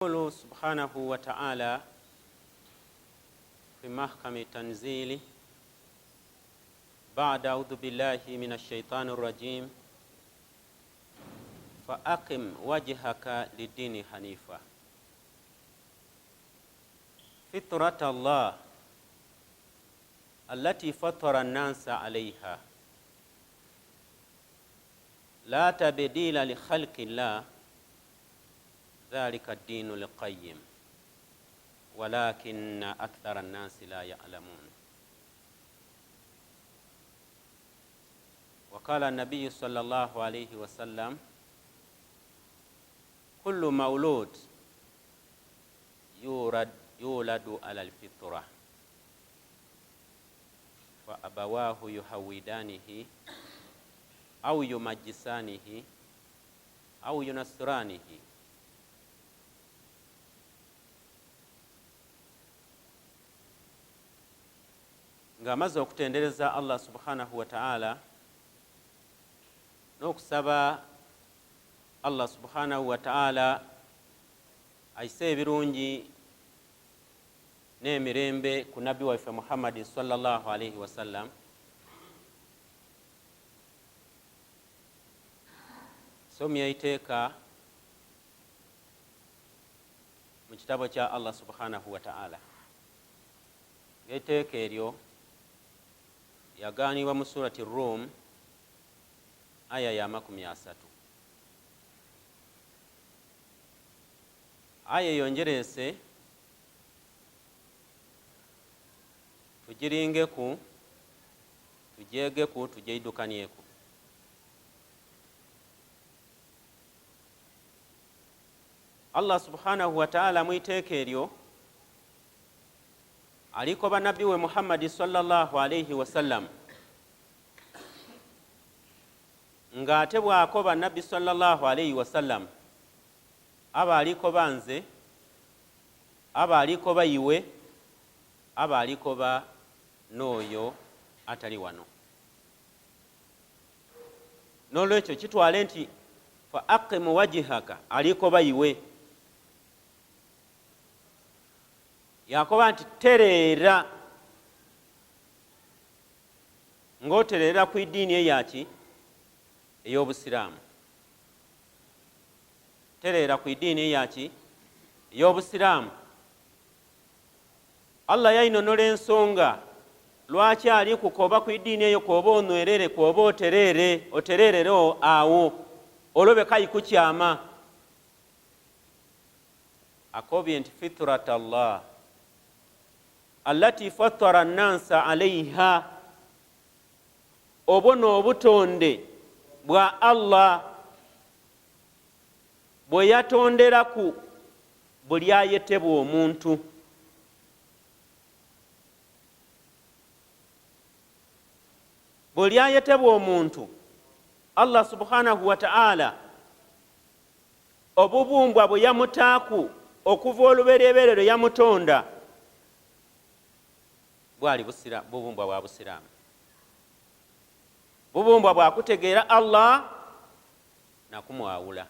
يقول سبحانه وتعالى في محكم التنزيل بعد أعوذ بالله من الشيطان الرجيم فأقم وجهك للدين حنيفا فطرة الله التي فطر الناس عليها لا تبديل لخلق الله ذلك الدين القيم ولكن أكثر الناس لا يعلمون. وقال النبي صلى الله عليه وسلم كل مولود يولد على الفطرة فأبواه يهودانه أو يمجسانه أو ينصرانه. Ngamaze okutendereza Allah subhanahu wa ta'ala n'okusaba Allah subhanahu wa ta'ala ayise ebirungi n'emirembe ku nabbi waffe Muhammad sallallahu alayhi wa sallam. Somya iteeka mu kitabo kya Allah subhanahu wa ta'ala. Iteeka eryo yaganibwa mu surati Rum aya ya 30. Aya yongerese tujiringeku tujegeku tujeidukanyeku. Allah subhanahu wa ta'ala mwiteeka eryo aliko bannabbi we Muhammad sallallahu alayhi wa sallam nga ate bwako bannabbi sallallahu alayhi wa sallam aba aliko banze aba aliko bayiwe aba aliko ba n'oyo atali wano. N'olwekyo kitwale nti fa aqim wajhaka aliko bayiwe yakoba nti tereera ng'otereera ku iddiini eyaki ey'obusiraamu. Tereera ku iddiini eyaki ey'obusiraamu. Allah yayinonola ensonga lwaki ali kukoba ku iddiini eyo kwoba onwerere kwoba otereerere awo olobe kayi kukyama. Akobye nti fitrat Allah allati fattara nnansa alayha, obwo n'obutonde bwa Allah bwe yatonderaku buli ayetebwa omuntu. Buli ayetebwa omuntu Allah subhanahu wa ta'ala obubumbwa bwe yamutaaku okuva olubereberero yamutonda bwali bubumbwa bwa busiraamu. Bubumbwa bwa kutegeera Allah na kumwawula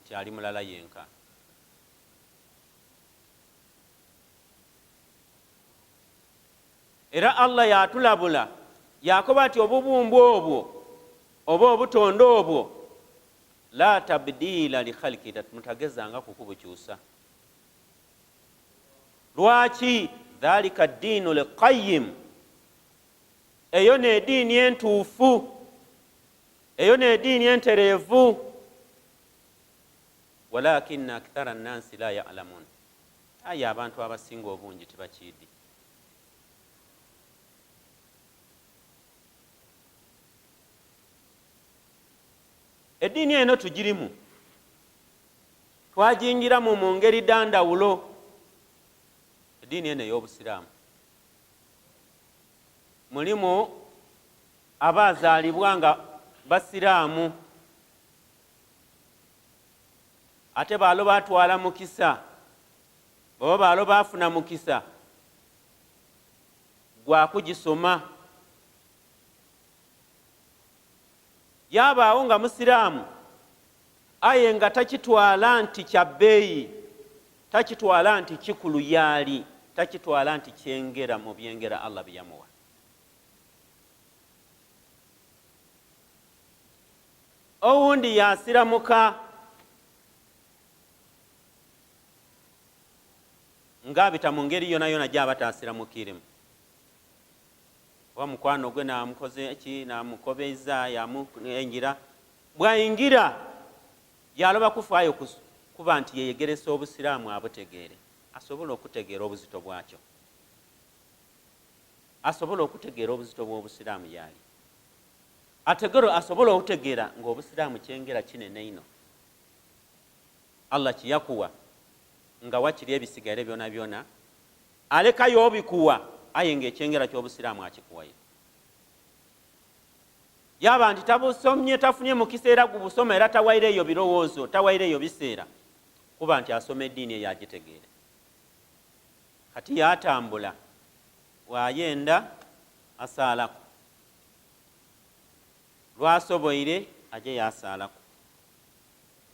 nti ali mulala yenka. Era Allah yatulabula yakoba nti obubumbwa obwo oba obutonde obwo la tabdiila li khalqi, mutagezanga kukubukyusa. Lwaki? Dhalika ddiinu lqayyim, eyo n'eddiini entuufu, eyo n'eddiini entereevu. Walakinna akthara nnansi la ya'lamun, aye abantu abasinga obungi tebakiidi. Eddiini eno tugirimu, twajingiramu mu ngeri dandawulo. Eddiini eno ey'obusiraamu mulimu abaazaalibwa nga basiraamu ate baalo baatwala mukisa baba baalo baafuna mukisa gwa kugisoma. Yabaawo nga musiraamu aye nga takitwala nti kya bbeeyi, takitwala nti kikulu yaali, takitwala nti kyengera mu byengera Allah bye yamuwa. Owundi yasiramuka ng'abita mu ngeri yona yona gy'aba taasiramukiremu. Wa mukwano gwe n'amukoze ki, n'amukobeza, yamuengira. Bw'ayingira yaloba kufaayo kuba nti yeyegeresa obusiraamu abutegeere, asobola okutegeera obuzito bwakyo, asobola okutegeera obuzito bw'obusiraamu yaali, asobola okutegeera ng'obusiraamu kyengera kinene ino. Allah kiyakuwa nga wakiri ebisigaire byona byona, alekayo obikuwa aye ng'ekyengera ky'obusiraamu akikuwayo. Yaba nti tabusomye, tafunye mu kiseera gubusoma era tawaireeyo birowoozo, tawaireeyo biseera, kuba nti asoma eddiini eyo agitegeere. Kati yatambula, wayenda asaalako, lwasoboire aje yasaalako,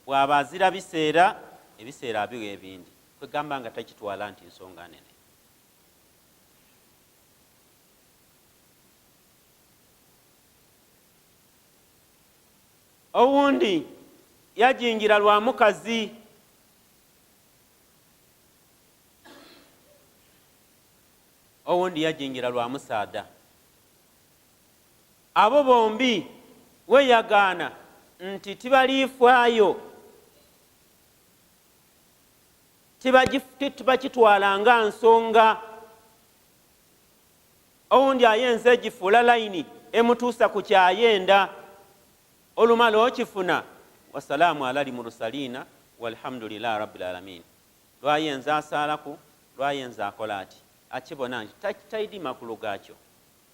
bw'aba azira biseera, ebiseera abiwa ebindi, kwegamba nga takitwala nti nsonga nene. Owundi yajingira lwa mukazi, owundi yajingira lwa musaada. Abo bombi weyagaana nti tibaliifaayo, tibakitwala nga nsonga. Owundi ayenza egifuula layini emutuusa ku kyayenda, olumala okifuna wasalaamu alali murusaliina walhamdulillahi rabbil alamin. Lwayenza asaalaku, lwayenza akola ati akibona nti taidi makulu gaakyo,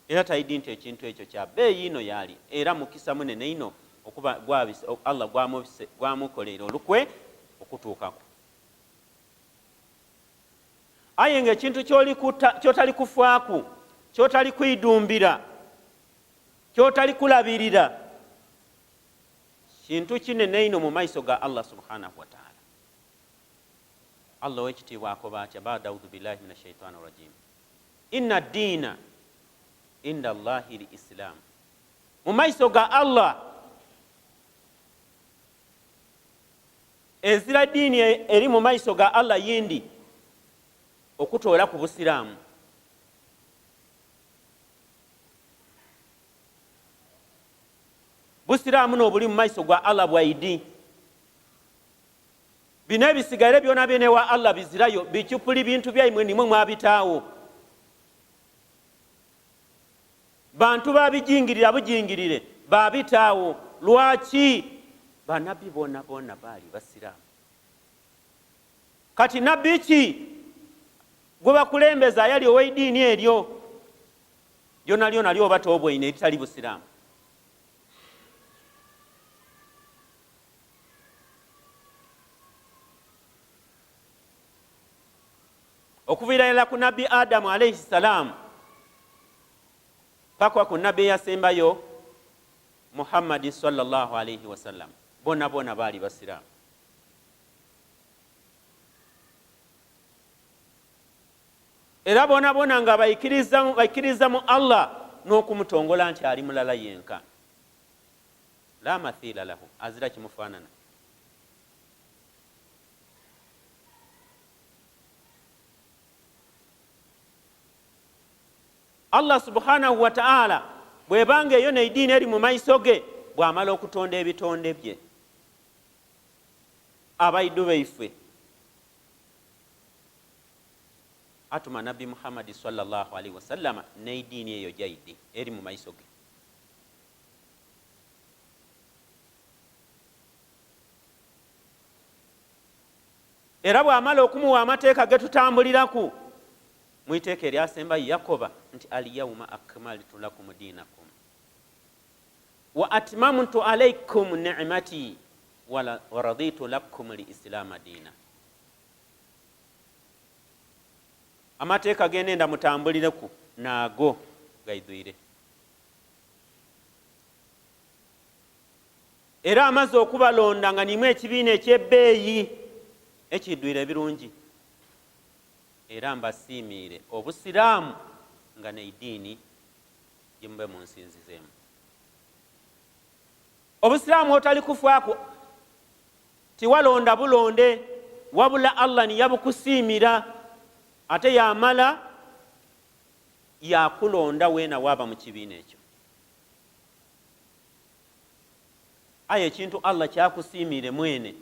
era taidi nti ekintu ekyo kya bbeeyi ino yaali, era mukisa munene ino okuba Allah gwamukoleera olukwe okutuukako. Aye ng'ekintu kyotali kufaaku, kyotali kwidumbira, kyotali kulabirira, kintu kinene ino mu maiso ga Allah subhanahu wa ta'ala. Allah wekitiibwa akoba atya, ba'da a'udhu billahi minash shaitani rajim, inna ad-diina inda Allahi al-Islam. Mu maiso ga Allah ezira ddiini eri mu maiso ga Allah yindi okutoola ku busiraamu. Busiraamu n'obuli mu maiso gwa Allah bwaidi. Bino ebisigaire byona bene wa Allah bizirayo, bikyupuli bintu byaimwe nimwe mwabitaawo. Bantu babijingirira bujingirire, babitaawo. Lwaki? Bannabbi bonna bonna baali basiraamu. Kati nabbi ki gwe bakulembeza yali ow'eddiini eryo lyona lyona lyoba toobwine eritali busiraamu? Okuviira ku nabbi Adamu alayhi salaam paka ku nabbi yasembayo Muhammad sallallahu alayhi wasallam, bonna bonna baali basiraamu. Era bonna bonna nga bayikiriza mu Allah n'okumutongola nti ali mulala yenka, la mathila lahu, azira kimufaanana. Allah subhanahu wa ta'ala bwebanga eyo n'eddiini eri mu maiso ge, bw'amala okutonda ebitonde bye, abayidu baife atuma nabbi Muhammad sallallahu alaihi wasallam n'eddiini eyo gyayidde eri mu maiso ge. Era bw'amala okumuwa amateeka ge tutambuliraku, mu iteeka eryasemba Yakoba nti al-yawma akmaltu lakum dinakum wa atmamtu alaykum ni'mati wa raditu lakum al-islaama diina. Amateeka genenda mutambulireku naago gaidwire. era amaze okubalonda nga nimu ekibiina ekyebbeeyi ekiddwira ebirungi. Era mbasiimiire obusiraamu nga neidiini gyemube munsinzizeemu. Obusiraamu otali kufaaku tiwalonda bulonde, wabula Allah niyabukusiimira ate yamala yakulonda weena waaba mu kibiina ekyo. Aye ekintu Allah kyakusiimire mwene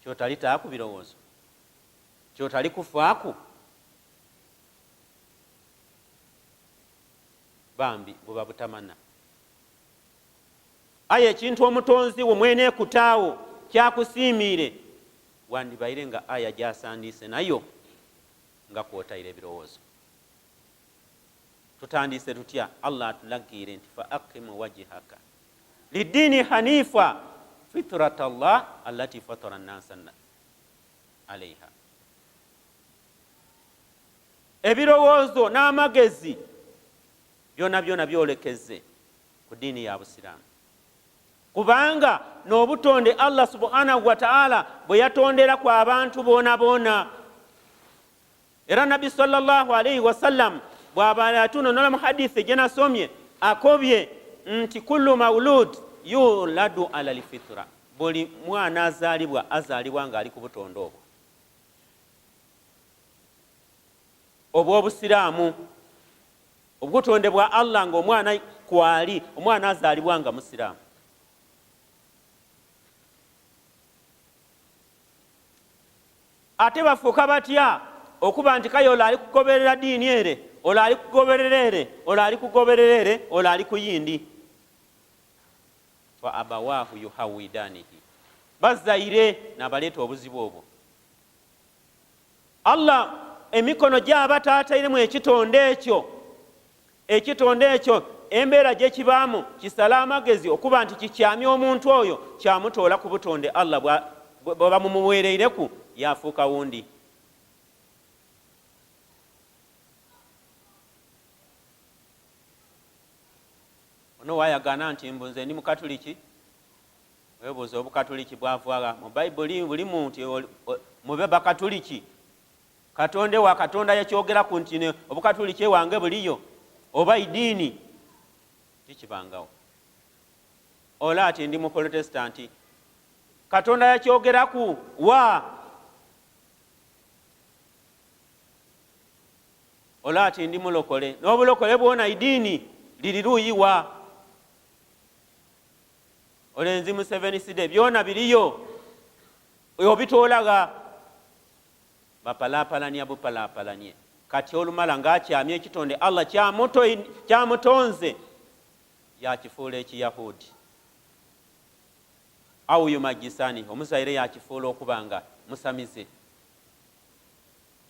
kyotali taaku birowoozo, kyotali kufaaku, bambi buba butamana. Aye ekintu omutonzi wo mwene kutaawo kyakusiimire, wandibaire nga aya gyasandiise nayo nga kwotaire ebirowoozo. Tutandise tutya? Allah atulagire nti fa aqimu wajhaka lidini hanifa fitrat Allah allati fatara an-nasa alayha. Ebirowoozo n'amagezi byona byona byolekeze ku dini ya Busiraamu, kubanga n'obutonde Allah subhanahu wa ta'ala bwe yatondera ku abantu boona boona. Era Nabi sallallahu alayhi wa sallam bw'aba yatunonola mu hadithi gye nasomye akobye nti kullu maulud yuladu ala lfitra, buli mwana azaalibwa nga ali ku butonde obwo obw'Obusiraamu, obutonde bwa Allah ng'omwana kwali, omwana azaalibwa nga Musiraamu. Ate bafuuka batya okuba nti kayo oli ali kugoberera diini ere, oli ali kugoberera ere, oli ali kugoberera ere, oli ali ku yindi. Fa abawahu yuhawidanihi, bazaire n'abaleeta obuzibu obwo. Allah emikono gy'aba taatairemu ekitonde ekyo embeera gye kibaamu kisala amagezi okuba nti kikyamya omuntu oyo kyamutoola ku butonde Allah bwe bamumuweereireku yafuuka wundi. Ono wayagana nti mbunze ndi mukatuliki, webuuza obukatuliki bwavaaga mu Bayibuli buli muntu mube bakatuliki. Katonde wa Katonda yakyogeraku nti obukatuliki wange buliyo oba idiini tikibangawo. Ola ati ndi mu Protestanti, Katonda yakyogeraku wa? Ola ati ndi mulokole, n'obulokole bwona idiini liri luuyi wa? Olenzi mu Seventh Day byona biliyo obitoolaga bapalapalanye bupalapalanye. Kati olumala ng'akyamya ekitonde Allah kyamutonze yakifuula ekiyahudi awu yumajisani, omuzaire yakifuula okuba nga musamize.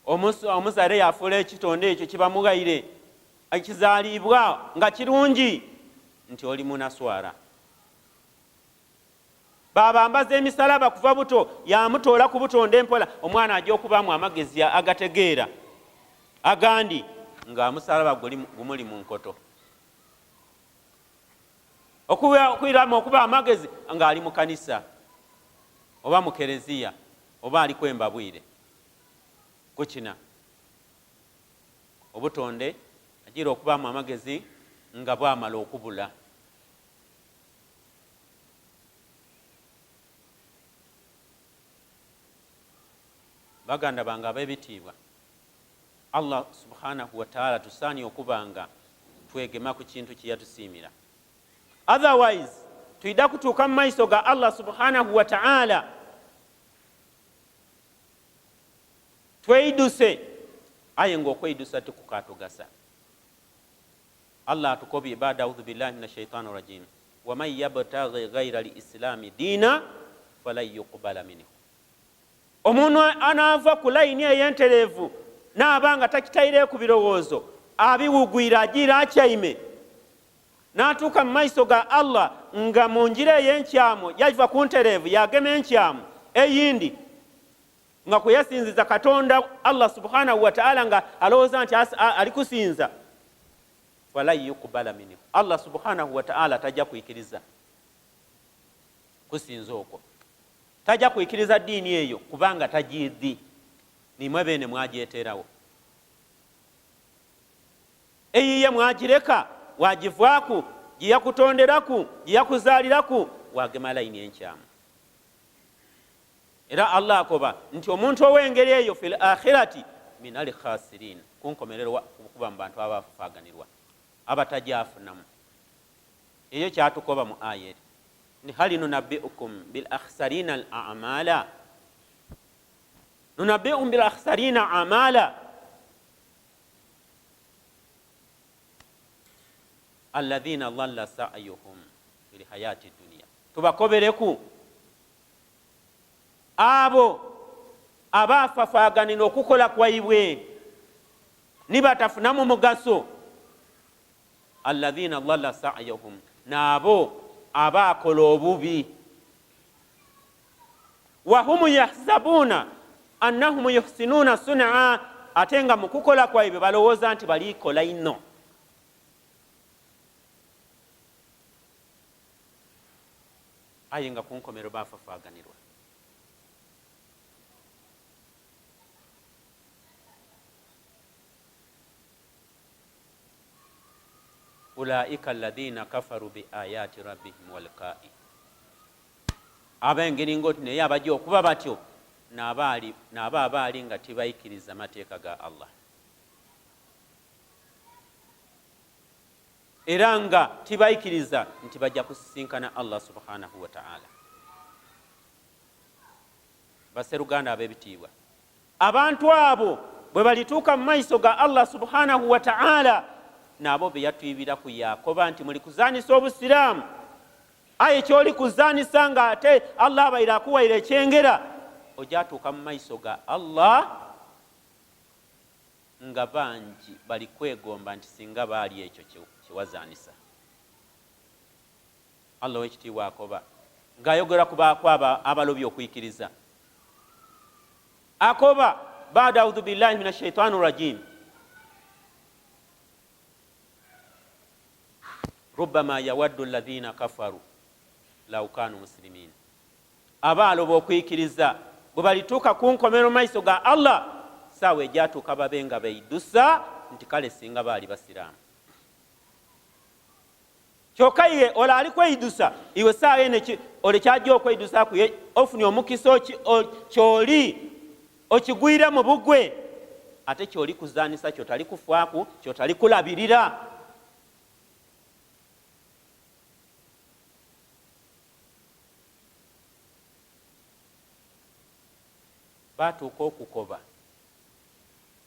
Omuzaire yafuula ekitonde ekyo kibamugayire ekizaalibwa nga kirungi nti oli munaswara. Babambaza emisalaba kuva buto yamutoola ku butonde mpola, omwana ajja okubaamu amagezi agategeera agandi nga musalaba gumuli mu nkoto, okwiramu okuba amagezi nga ali mu kanisa oba mu kereziya oba ali kwemba bwire kukina. Obutonde agira okubaamu amagezi nga bwamala okubula. Baganda bange ab'ebitiibwa, Allah subhanahu wa ta'ala tusaanye okubanga twegema ku kintu kye yatusiimira. Otherwise tuida kutuuka mu maiso ga Allah subhanahu wa ta'ala tweiduse, aye ng'okweyidusa tukukatugasa. Allah atukobye baada audhu billahi minash shaitani rajim, wa man yabtaghi ghayra al-islami dina falan yuqbala minhu. Omuntu anaava ku layini ey'entereevu n'abanga takitaire ku birowoozo abiwugwira agira akyaime n'atuuka mu maiso ga Allah nga mu njira ey'enkyamu yagiva ku ntereevu yagema enkyamu eyindi nga kuyasinziza Katonda Allah subhanahu wa ta'ala nga alowooza nti ali kusinza, falan yuqbala minhu, Allah subhanahu wa ta'ala tajja kuyikiriza. kusinza okwo. Tajja kuikiriza ddiini eyo kubanga tagiidhi, nimwe bene mwagyeterawo. Eyiye mwagireka, wagivaaku, giyakutonderaku, giyakuzaaliraku, wagema layini enkyamu. Era Allah akoba nti omuntu ow'engeri eyo fil akhirati minal khasirin, kunkomererwa kuba mu bantu abafaaganirwa abatajaafunamu. Eyo kyatukoba mu aya eri ni hali nunabbiukum bil akhsarina al a'mala, nunabbiukum bil akhsarina amala alladhina dhalla sa'yuhum fil hayati dunya. Tubakobereku abo abafafaaganira okukola kwaibwe nibatafunamu mugaso. Alladhina dhalla sa'yuhum, nabo abakola obubi. Wahum yahsabuna annahum yuhsinuna sun'a, ate nga mu kukola kwaibwe balowooza nti balikola inno. Aye nga kunkomero bafafaaganirwa. Ulaika alladhina kafaru bi ayati rabbihim wa liqa'i, abengeri ngoti naye abajja okuba batyo n'abo abaali nga tibayikiriza mateeka ga Allah, era nga tibayikiriza nti bajja kusisinkana Allah subhanahu wa ta'ala. Baseruganda ab'ebitiibwa, abantu abo bwe balituuka mu maiso ga Allah subhanahu wa ta'ala, nabo be yatwibira ku Yakoba nti muli kuzaanisa obusiraamu. Aye kyoli kuzaanisa nga ate Allah abaire akuwaire ekyengera, ojatuuka mu maiso ga Allah nga bangi bali kwegomba nti singa baali ekyo kyewazaanisa. Allah w'ekitiibwa Yakoba ng'ayogera ku bakwaba abalobye okuyikiriza. Akoba baada audhu billahi minash shaitani rajim, rubbama yawaddu alladhina kafaru law kanu muslimin. Abaloba okuyikiriza bwe balituuka ku nkomero maiso ga Allah, saawa ejatuuka babe nga beidusa nti kale singa baali basiraamu. Kyokka iwe olaali kweidusa, iwe saawa ene olekyajja okweidusaku ofunye omukisa kyoli okigwira mu bugwe, ate kyoli kuzaanisa kyotali kufaaku, kyotali kulabirira. Batuuka okukoba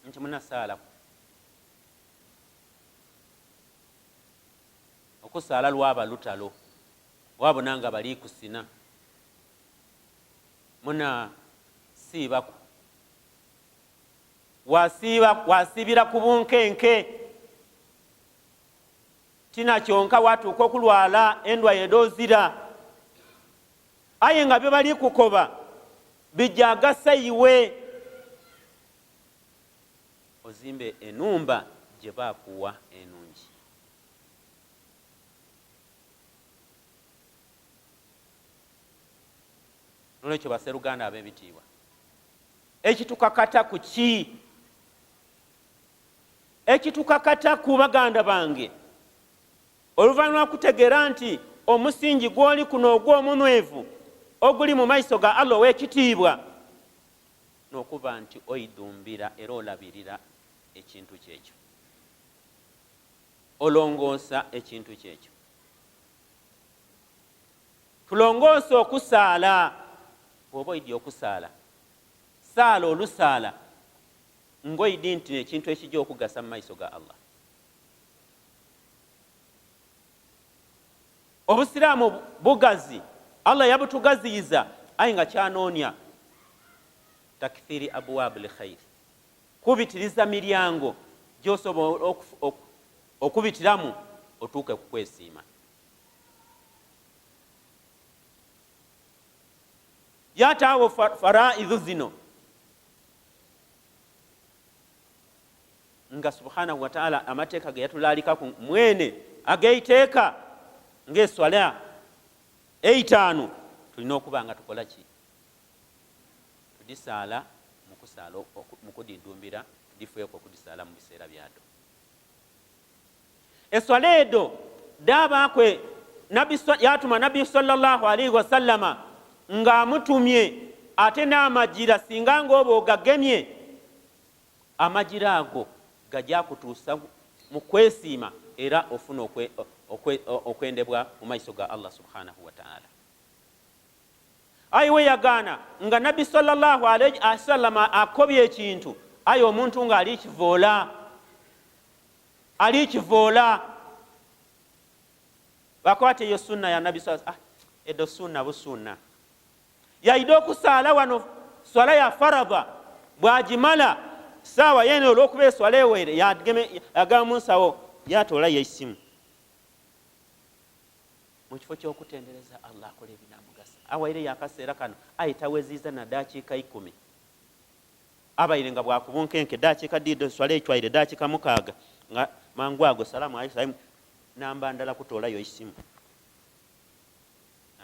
nti munasaalaku, okusaala lwaba lutalo, wabona nga bali kusina, muna siibaku, wasiibira ku bunkenke, tina kyonka watuuka okulwala endwaye edoozira. Aye nga bye bali kukoba bijja agasa iwe, ozimbe enumba gye baakuwa enungi. Nolwekyo baseruganda ab'ebitiibwa, ekitukakata ku ki? Ekitukakata ku baganda bange, oluvannyuma kutegeera nti omusingi gw'oli kuno ogw'omunwevu oguli mu maiso ga Allah ow'ekitiibwa, n'okuba nti oyidumbira era olabirira ekintu kyekyo, olongoosa ekintu kyekyo. Tulongoose okusaala. Bw'oba oyidde okusaala, saala olusaala ng'oyidde nti ekintu ekijja okugasa mu maiso ga Allah. Obusiraamu bugazi, Allah yabutugaziyiza, aye nga kyanoonya takthiri abwaabil khair, kubitiriza miryango gy'osobola okubitiramu otuuke ku kwesiima. Yataawo faraidhu zino nga subhanahu wa ta'ala amateeka ge yatulaalika ku mwene ageiteeka ng'eswala 5 tulina okuba nga tukola ki? Tudisaala mu kudidumbira, tudifeeko okudisaala mu biseera byado. Eswala edo daabakwe yatuma nabbi sallallahu alaihi wasallama ng'amutumye ate n'amagira singa ng'oba ogagemye amagira ago gajja kutuusa mu kwesiima era ofuna okwendebwa mu maiso ga Allah subhanahu wa ta'ala. Ayi we yagaana nga nabbi sallallahu alaihi wasallama akobye ekintu, ayi omuntu nga ali kivoola bakwate eyo sunna ya nabbi sallallahu edo sunna busunna yaida okusaala wano swala ya faradha bwagimala saawa yene olw'okuba eswala ewere yagamba munsawo yatoola yeisimu mu kifo ky'okutendereza Allah akola ebinamugasa. Awaire yakaseera kano ayitaweziza na dakiika 10 abaire nga bwakubunkenke dakiika dido swala echwaire dakiika 6 nga mangu ago salamu alaykum namba ndala kutoolayo isimu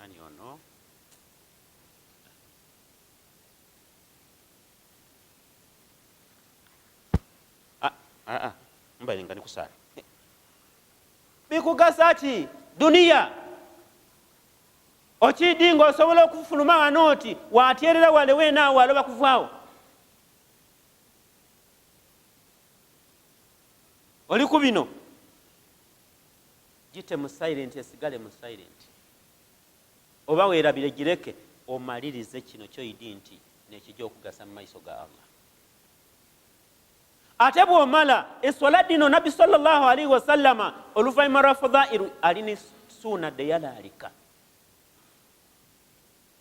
ani ono mbaire nga nikusaala bikugasa ki duniya okidi nga osobola okufuluma wanooti watyerera wale wenaawe aloba kuvaawo oli ku bino gite mu silent esigale mu silent oba weerabire gireke omalirize kino kyoyidi nti nekijja okugasa mu maiso ga Allah. Ate bw'omala eswala dino nabbi sallallahu alaihi wasallama oluvaanyuma lwa fadhairu alina suuna deyalaalika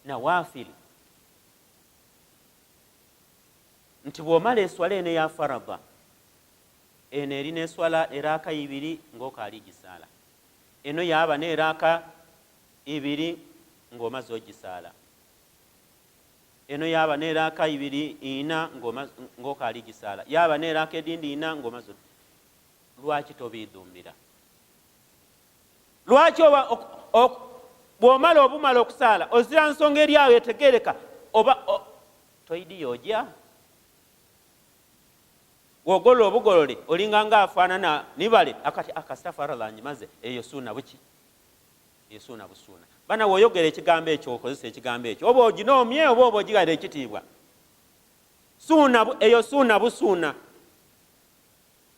nawaafili nti bw'omala eswala eno ya faradha eno erina eswala eraaka 2 ng'okaali gisaala, eno yaaba n'eraaka 2 ng'omaze ogisaala, eno yaaba n'eraaka 4 ng'okaali gisaala, yaaba n'eraaka edindi 4 ng'omaze. Lwaki tobidumbira? Lwaki bw'omala obumala okusaala ozira nsonga eri awo etegereka oba toyidiyo ojja wogola obugolole olinga nga afaanana nibale akati akastafara lanyimaze eyo suuna buki? Eyo suuna busuuna. Bana woyogera ekigambo ekyo okozesa ekigambo ekyo oba oginoomye oba ogigaira ekitiibwa. Eyo suuna busuuna.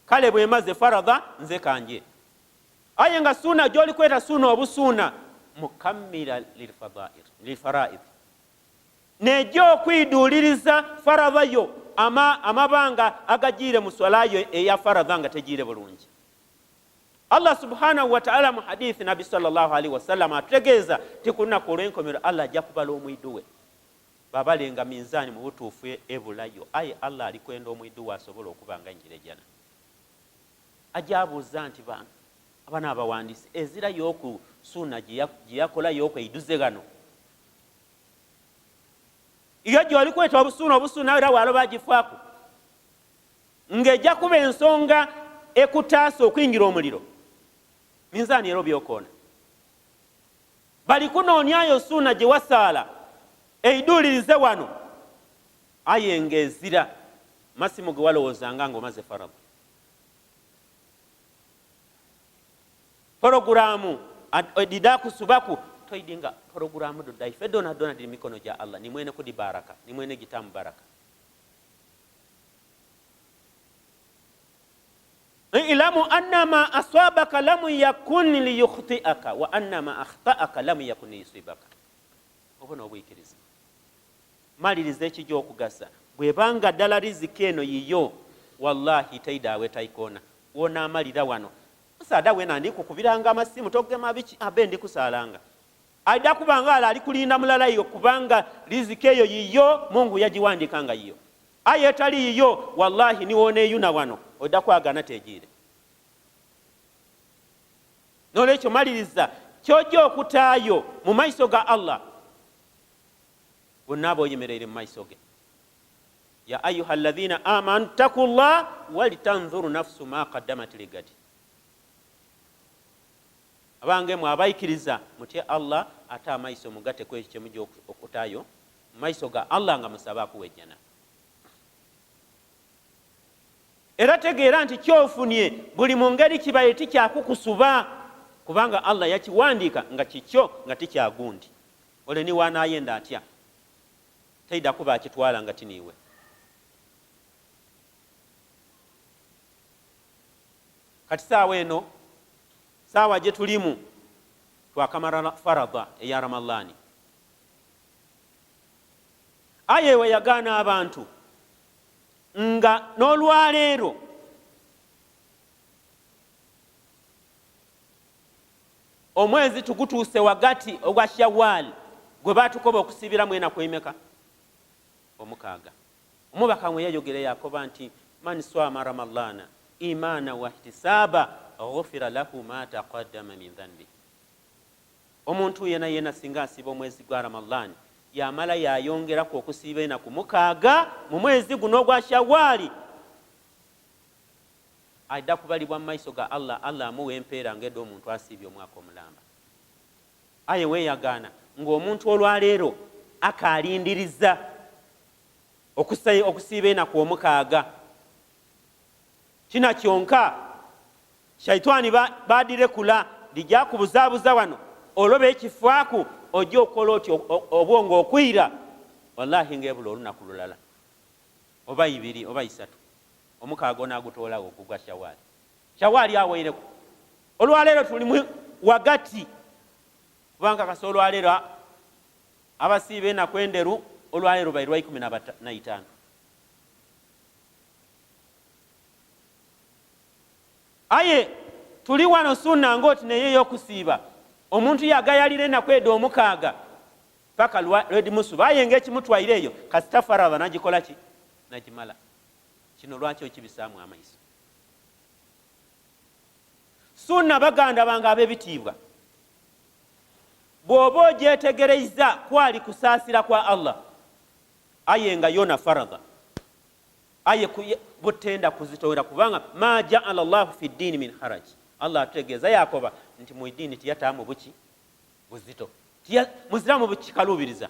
Kale bwemaze faradha nze kanje. Aye nga suuna gy'oli kweta suuna obusuuna mukammila lilfaraid. Nejja okwiduuliriza faradha yo amabanga agajiire mu swala yo eya faradha nga tejiire bulungi. Allah subhanahu wa ta'ala mu hadithi nabbi sallallahu alaihi wasallam atutegeeza tikunaku olw'enkomero Allah ajja kubala omwidu we babalenga minzaani mu butuufu ebulayo. Aye Allah alikwenda omwidu we asobola okuba nga njirejana. Ajabuuza nti abana abawandiisi ezira y'oku suuna gyeyakola y'okweiduze gano iyo gy'oli kweta obusuuna era waalo bagifaako ng'ejja kuba ensonga ekutaasa okuyingira omuliro minzaani era obyokoona bali kunoonyayo suuna gye wasaala eiduulirize wano aye ng'ezira masimu ge walowoozanga ng'omaze faradha. Programu didakusubaku toidinga programu dodai fedona dona di mikono ja Allah ni mwene kudi baraka ni mwene gitamu baraka. Ilamu annama aswabaka lamu yakun liyukhti'aka wa annama akhta'aka lamu yakun liyusibaka. Obona obwikiriza maliriza ekijja okugasa bwebanga ddala riziki eno yiyo wallahi taidaawe taikona wona amalira wano musada wena ndikukubiranga amasimu togema biki abendi kusaalanga aida kubanga ali kulinda mulala iyo kubanga riziki eyo yiyo Mungu yajiwandikanga yiyo aye tali yiyo wallahi niwone yuna wano oda kwagana tejire nolecho maliriza kyojo okutaayo mu maiso ga Allah bonabo yemerere mu maiso ge ya ayyuhalladhina amanu taqullaha walitanzuru nafsu ma qaddamat ligadi. abange mwabayikiriza mutye Allah ate amaiso mugate kwekyo kyemujja okutayo mu maiso ga Allah nga musaba akuwejjana. Era tegeera nti kyofunye buli mu ngeri kibaye tikyakukusuba kubanga Allah yakiwandiika nga kikyo nga tikyagundi. Ole ni wanayenda atya taida kuba akitwala nga tiniwe. Kati saawa eno saawa gye tulimu twakamara faradha eya Ramadhani. Aye we yagaana abantu nga n'olwaleero omwezi tugutuuse wagati ogwa Shawwal gwe batukoba okusibira mwena kwemeka omukaaga. Omubaka mwe yayogera Yakoba nti man swama Ramadhana imana wa ihtisaba ghufira lahu ma taqaddama min dhanbi. Omuntu yena singa asiba omwezi gwa Ramadhani yamala yayongerako okusiba ena ku mukaaga mu mwezi guno gwa Shawwal, aida kubalibwa mu maiso ga Allah, Allah amuwa empeera ng'edda omuntu asibye omwaka omulamba. Aye weeyagaana ng'omuntu olwaleero akalindiriza okusiba ena ku omukaaga. Kina kyonka shaitani badirekula lijja kubuzaabuza wano olobe ekifaaku ojja okola oti obwongo okwira wallahi ng'ebula olunaku lulala oba ibiri oba isatu omukaaga onaagutoola okugwa Shawwal. Shawwal aweereko. Olwaleero tuli wagati kubanga kasi olwaleero abasiiba enaku enderu olwaleero bali lwa 15. Aye tuli wano sunna ngoti naye y'okusiiba omuntu yagayalira enaku edda omukaaga paka lwedi musuba aye ng'ekimutwayire eyo kasita faradha nagikola ki nagimala. Kino lwaki okibisaamu amaiso. Sunna baganda bange ab'ebitiibwa bw'oba ogyetegereza kwali kusaasira kwa Allah aye nga yona faradha aye butenda kuzitowera kubanga ma ja'ala Allahu fi ddiini min haraj. Allah ategeeza Yakoba nti mu ddiini tiyataamu buki buzito muziramu bukikalubiriza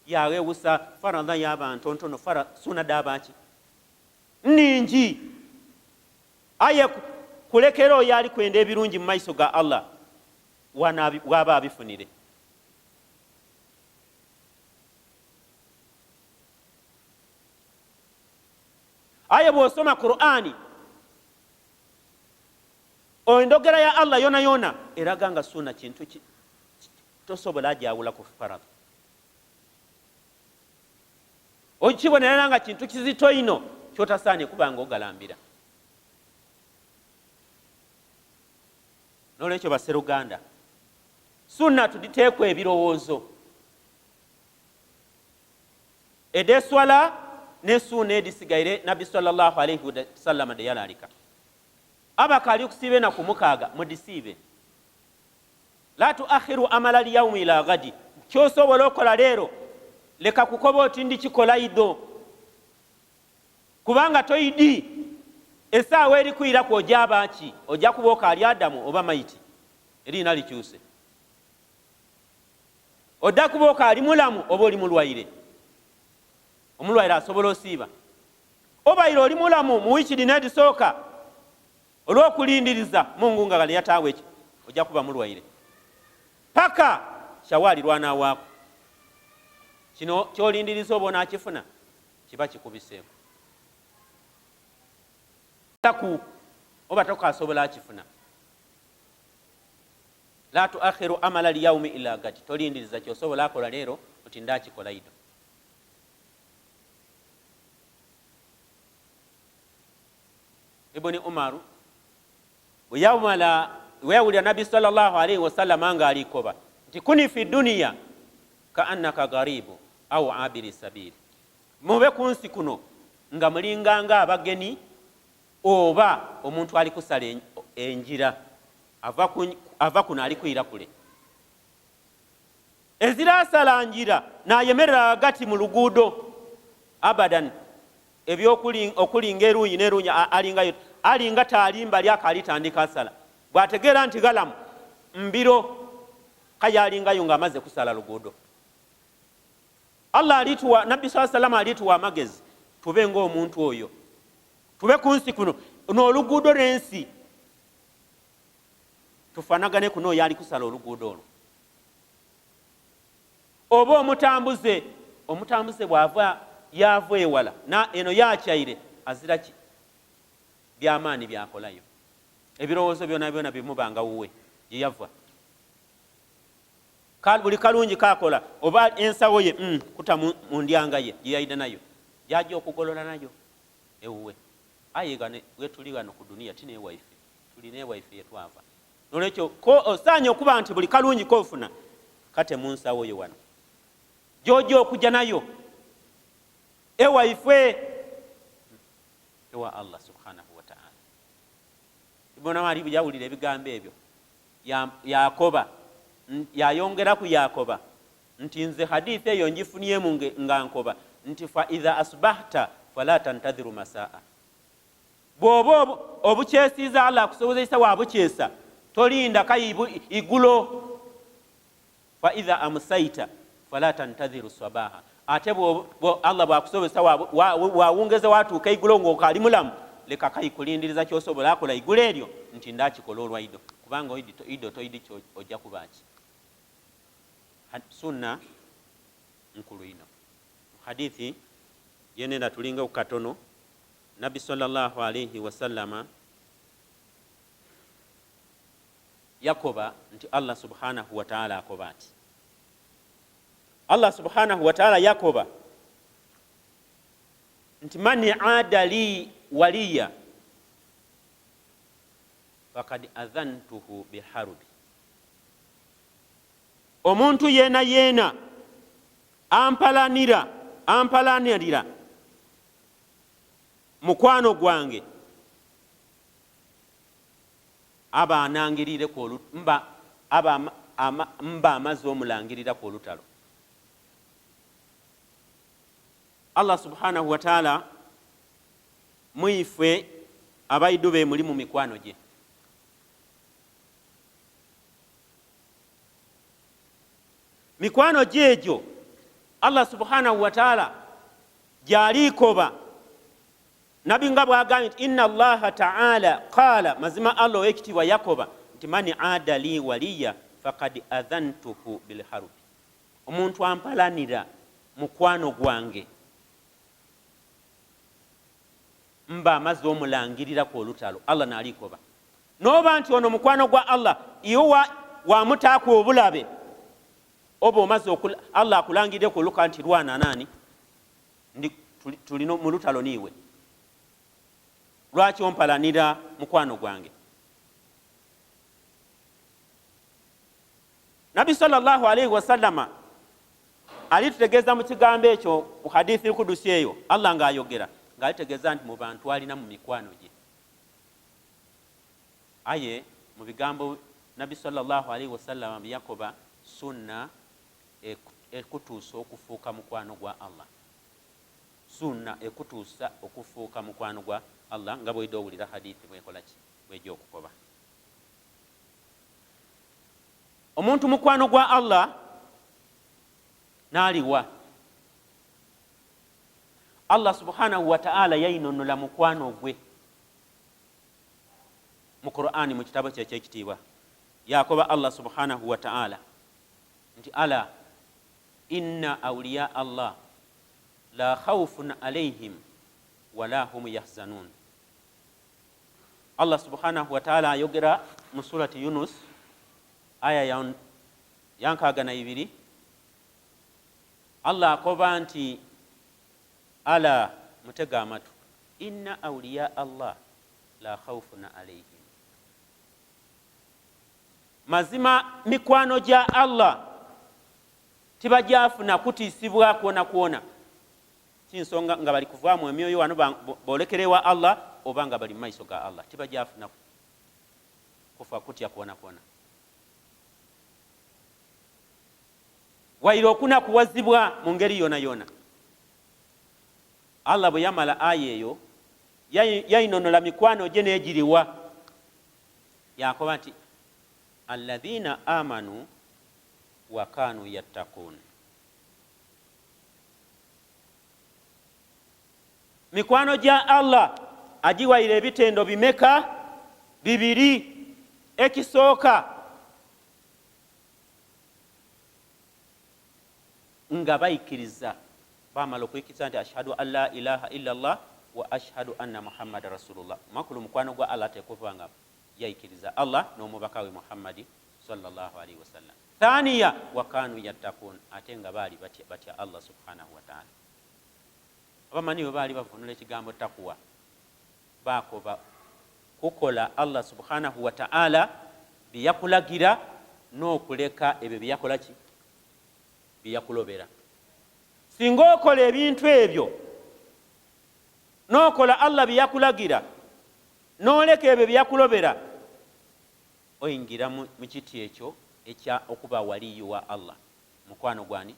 yawewusa faradha y'abantu ntono sunna d'abaki ningi. Aye kulekera oyo ali kwenda ebirungi mu maiso ga Allah waba abifunire. Aye bw'osoma Qur'ani endogera ya Allah yona yona eraga nga sunna kintu tosobola ajawula ku faradha. Okibonera nga kintu kizito ino kyotasaanye kubanga ogalambira. Nolwekyo basseruganda sunna tuditeekwa ebirowoozo edeswala ne sunna edisigaire Nabbi sallallahu alayhi wa sallam de yalalika. Abakali okusiba enaku mukaaga mudisiibe. La tuakhiru amala liyawmi ila ghadi. Kyosobola okola leero leka kukoba oti ndikikola ido kubanga toyidi esaawa eri kuyiraku ojja baki ojja kuba ali Adamu oba maiti erina likyuse. Odda kuba ali mulamu oba oli mulwaire. Omulwaire asobola osiiba obaire oli mulamu mu wiiki lina edisooka olw'okulindiriza Mungu nga yataawe ekyo ojja kuba mulwaire paka Shawwal lwanaawaako. Kino kyolindiriza oba onaakifuna kiba kikubiseemu taku oba tokasobola akifuna. La tuakhiru amala liyawmi ila gadi. Tolindiriza kyosobola akola leero oti ndakikola ido. Ibn Umaru weyawulira Nabbi sallallahu alayhi wa sallam anga alikoba nti kuni fi duniya ka annaka garibu au abiri sabili. Mube ku nsi kuno nga mulinganga abageni oba omuntu ali kusala enjira ava kuno ali kuyira kule. Ezirasala njira nayemerera hagati mu luguudo abadan ebyokulinga eruuyi n'eruuyi alinga taalimba lyakalitandika asala bw'ategeera nti galamu mbiro kayalingayo ng'amaze kusala luguudo. Allah alituwa, Nabbi sallallahu alaihi wasallam alituwa amagezi tube ng'omuntu oyo, tube ku nsi kuno n'oluguudo lw'ensi tufanagane kuno yali kusala oluguudo olwo. Oba omutambuze bw'ava yava ewala eno yakyaire azira ki byamaani byakolayo, ebirowoozo byona byona bimubanga wuwe gye yava. Buli kalungi kakola oba ensawo ye kuta mu ndyanga ye gye yayida nayo gyajja okugolola nayo ewuwe. Ayegane wetuli wano ku duniya tinewaife, tulina ewaife yetwava. Nolwekyo osaanye okuba nti buli kalungi kofuna kate mu nsawo yo wano gyojja okujja nayo ewaife ewa Allah subhanahu wa ta'ala. Ibona wali bujawulira ebigambo ebyo Yakoba yayongera ku Yakoba nti nze hadithi eyo njifuniemu nga nkoba nti fa idha asbahta fala tantadhiru masaa, bw'oba obukyesiza Allah akusobozesa wabukyesa tolinda kayibu igulo. Fa idha amsaita fala tantadhiru sabaha, ate Allah bw'akusobozesa wawungeze watuuka igulo ng'okali mulamu leka kayikulindiriza ky'osobola akola igulo eryo nti ndakikola olwaido, kubanga ido toidi ojja kubaki. Sunna nkulu ino. Hadithi yenenda tulinga ukatono. Nabi sallallahu alayhi wasallama yakoba nti Allah subhanahu wa ta'ala akoba ati, Allah subhanahu wa ta'ala yakoba nti mani adali waliya fakad adhantuhu biharubi, omuntu yena ampalanirira mukwano gwange aba anangirire ku mba amaze omulangirira ku olutalo. Allah subhanahu wa ta'ala muife abaidu be muli mu mikwano gye. Mikwano gyejo Allah subhanahu wa ta'ala gyalikoba nabi nga bwagambye nti inna Allaha ta'ala qala, mazima Allah ekitiibwa yakoba nti mani adali waliya faqad adhantuhu bilharubi, omuntu ampalanira mukwano gwange mba amaze omulangirira ku olutalo. Allah nalikoba noba nti ono mukwano gwa Allah iwe wamutaako obulabe oba omaze Allah akulangirire ku luka nti lwana nani tulina mu lutalo niwe, lwaki ompalanira mukwano gwange. Nabi sallallahu alayhi wasallama alitutegeeza mu kigambo ekyo ku hadithi kudusi eyo Allah ng'ayogera ng'alitegeeza nti mu bantu alina mu mikwano gye. Aye mu bigambo Nabi sallallahu alayhi wasallama byakoba sunna ekutuusa okufuuka mukwano gwa Allah, sunna ekutuusa okufuuka mukwano gwa Allah nga bw'oyidde owulira hadithi bwekola ki bw'ejja okukoba. Omuntu mukwano gwa Allah n'aliwa Allah subhanahu wa ta'ala yayinonnola mukwano gwe mu Qur'ani mu kitabo kye eky'ekitiibwa. Yakoba Allah subhanahu wa ta'ala nti ala inna awliya Allah la khawfun alayhim wala hum yahzanun. Allah subhanahu wa ta'ala ayogera mu surati Yunus aya yankaaga na 2. Allah akoba nti ala mutega amatu inna awliya Allah la khawfun alayhim, mazima mikwano gya Allah tibajafuna kutiisibwa kwona kinsonga nga bali kuvaamu emyoyo wano bolekerewa Allah oba nga bali mu maiso ga Allah, tibajafuna kufa kutya kwona waira okunakuwazibwa mu ngeri yona. Allah bwe yamala aya eyo yayinonola mikwano gye n'egiriwa Yakoba nti alladhina amanu wa kanu yattaqun. Mikwano gya Allah agiwaire ebitendo bimeka? Bibiri. Ekisooka nga bayikiriza bamala okuyikiriza nti ashhadu an la ilaha illa Allah wa ashhadu anna Muhammada rasulullah. Makulu mukwano gwa Allah tekuvanga yayikiriza Allah n'omubaka we Muhammadi sallallahu alaihi wasallam. Thaniya wa kanu yattaqun, ate nga baali batya Allah subhanahu wa ta'ala. Abamanyi bwe baali bavunula ekigambo takuwa bakoba kukola Allah subhanahu wa ta'ala byakulagira n'okuleka ebyo byakola ki byakulobera. Singa okola ebintu ebyo n'okola Allah byakulagira n'oleka ebyo byakulobera, oyingira mu kiti ekyo ekya okuba waliyu wa Allah, mukwano gwani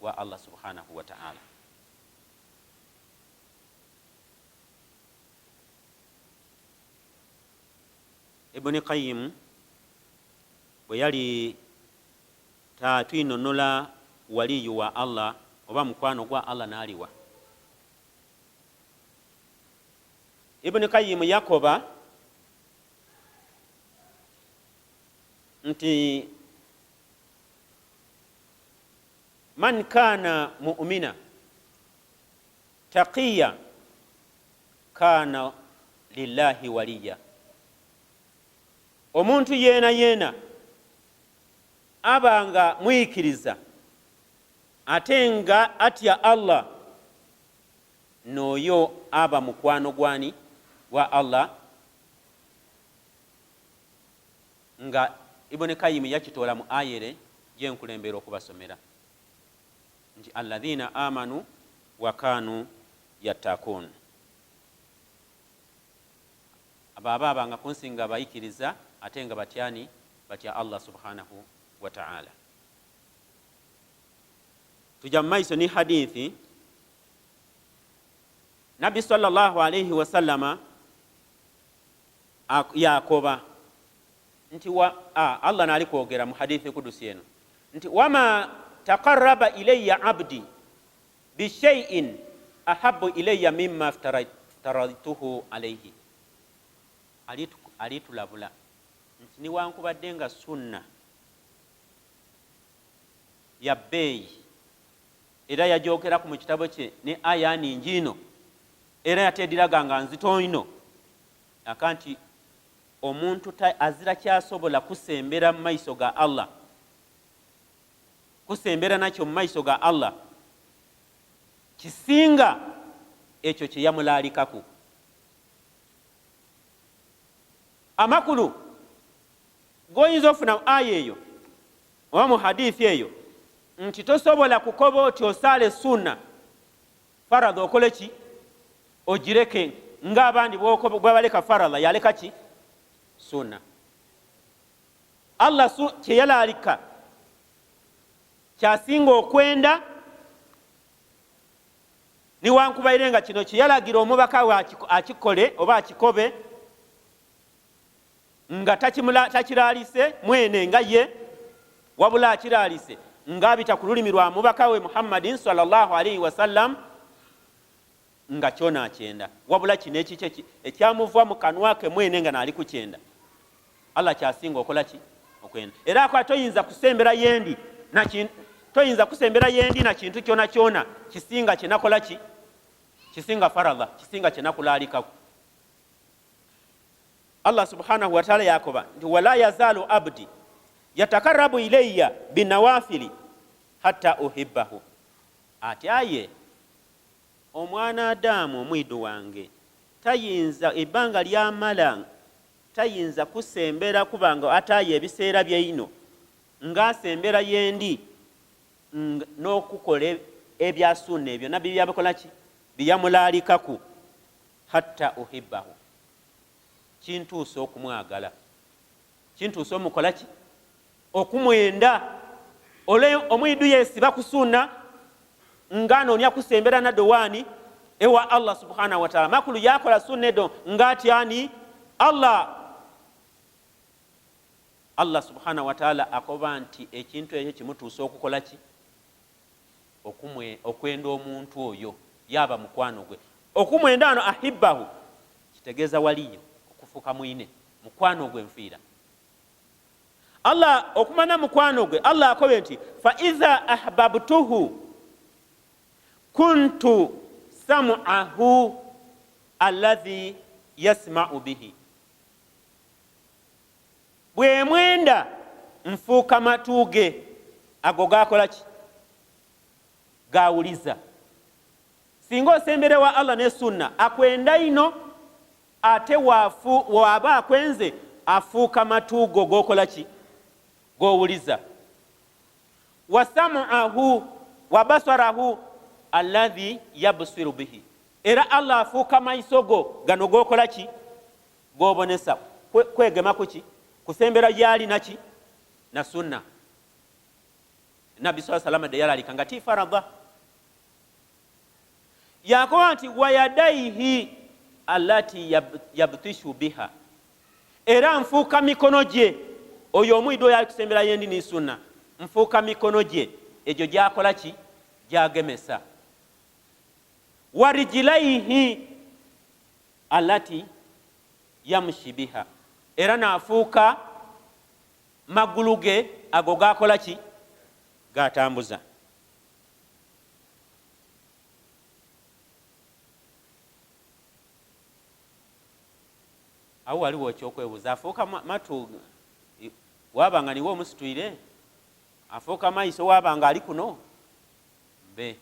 wa Allah subhanahu wa ta'ala. Ibn Qayyim bwe yali twinonola waliyu wa Allah oba mukwano gwa Allah n'aliwa, Ibn Qayyim yakoba nti man kana mu'mina taqiya kana lillahi waliya. Omuntu yena yena abanga mwikiriza ate nga atya Allah, noyo aba mukwano gwani wa Allah. Nga Ibn Qayyim yakitola mu ayere gyenkulembera okubasomera nti alladhina amanu wa kanu yattaqun. Ababa nga kunsinga bayikiriza ate nga batyani batya Allah subhanahu wa ta'ala. Tujja mu maiso ni hadithi Nabi sallallahu alayhi wa sallama yakoba nti Allah nali kwogera mu hadithi kudusi eno nti wama taqarraba ilayya abdi bi shay'in ahabbu ilayya mimma aftaratuhu alayhi. Alitulabula nti niwankubadde nga sunna ya bbeeyi era yajogeraku mu kitabo kye ne aya ningi ino era yateediraga nga nzito ino akanti omuntu azira kyasobola kusembera mu maiso ga Allah, kusembera nakyo mu maiso ga Allah kisinga ekyo kye yamulaalikaku. Amakulu goyinza ofuna mu aya eyo oba mu hadithi eyo nti tosobola kukoba oti osaale sunna faradha okole ki ogireke ng'abandi bwebaleka faradha yaleka ki sunna. Allah kyeyalaalika kyasinga okwenda niwankubaire nga kino kyeyalagira omubaka we akikole oba akikobe nga takiraalise mwene nga ye wabula akiraalise ng'abita ku lulimi lwa mubaka we Muhammadin sallallahu alaihi wasallam nga kyona akyenda wabula kino ekikye ekyamuva mu kanwa ke mwene nga naali kukyenda. Allah kyasinga okola ki okwenda. Era ako toyinza kusembera yendi na kintu kyona kyona kisinga kyenakola ki kisinga faradha kisinga kyenakulaalikaku. Allah subhanahu wa ta'ala yakoba nti wala yazalu abdi yatakarabu ilayya binawafili hatta uhibbahu. Ati aye omwana Adamu omwidu wange tayinza ebbanga lyamala tayinza kusembera kubanga ataye ebiseera byeino ng'asembera yendi n'okukola ebyasunna ebyo nabbi byabakola ki byamulaalikaku hatta uhibbahu kintuusa okumwagala kintuusa omukola ki okumwenda. Olwo omwidu yeesiba ku sunna ng'anoonya kusembera naddowani ewa Allah subhanahu wa ta'ala. Makulu yakola sunna edo ng'atyani Allah Allah subhanahu wa ta'ala akoba nti ekintu ekyo kimutuusa okukola ki okwenda omuntu oyo yaba mukwano gwe. Okumwenda ano ahibbahu kitegeeza waliyo okufuuka mwine mukwano gwe nfiira. Allah okumana mukwano gwe Allah akobe nti fa iza ahbabtuhu kuntu sam'ahu alladhi yasma'u bihi, bwe mwenda nfuuka matuge ago gakola ki gawuliza. Singa osemberewa Allah ne sunna akwenda ino ate waba akwenze afuuka matugo gokola ki gowuliza. Wasam'ahu wa basarahu alladhi yabsiru bihi, era Allah afuuka maiso go gano gokola ki gobonesa kwegema kuki kusembera yali naki na sunna. Nabi sallallahu alaihi wasallam yalali kangati faradha yakoba nti wayadaihi allati yabtishu biha, era nfuuka mikono gye oyo omwido yali kusembera yendi ni sunna, nfuuka mikono gye egyo gyakola ki gyagemesa. Warijilaihi allati yamshi biha, era nafuuka magulu ge ago gakola ki gatambuza. Awo waliwo ekyokwebuuza, afuuka matu wabanga niwo omusitwire, afuuka maiso wabanga ali kuno mbe.